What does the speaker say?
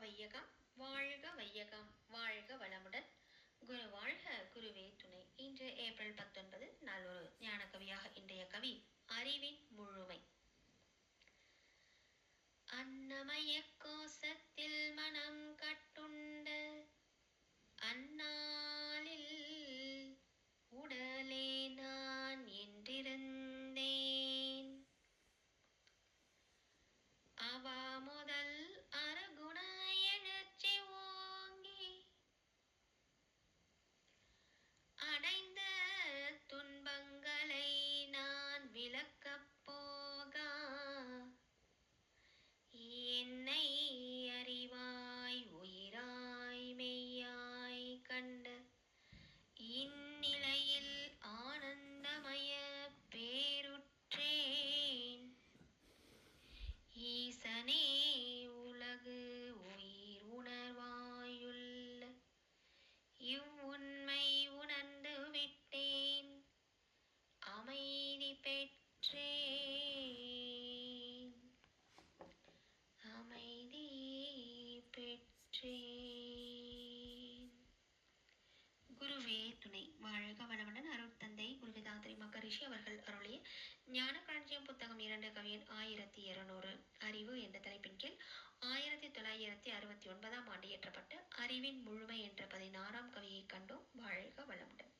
வையகம் வாழ்க வையகம் வாழ்க வளமுடன். குரு வாழ்க குருவே துணை. இன்று ஏப்ரல் 19 நாள் ஒரு ஞான கவியாக இன்றைய கவி அறிவின் முழுமை. அன்னமய கோசத்தில் மனம் கட்டுண்ட அந்நாளில் உடலே நான் என்றிருந்தேன். அவா முதல் அருகுண எழுச்சி ஓங்கி அடைந்த துன்பங்களை நான் விளக்கப் போகா. என்னை அறிவாய் உயிராய் மெய்யாய் கண்ட இந்நிலையில் ஆனந்தமய பேருற்றேன். ஈசனே உலகு உயிர் உணர்வாயுள்ள இவ்வுண்மை உணர்ந்து விட்டேன். அமைதி பெற்றேன். அமைதி பெற்றேன். குருவே துணை. வாழ்க வளமுடன். அருட்தந்தை குருவிதாத்திரி மகரிஷி அவர்கள் அருளிய ஞான களஞ்சியம் புத்தகம் 2 கவியன் 1200 அறிவு என்ற தலைப்பின் கீழ் 1969 ஆண்டு இயற்றப்பட்ட அறிவின் முழுமை என்ற 16ஆம் கவியை கண்டோம். வாழ்க வளமுடன்.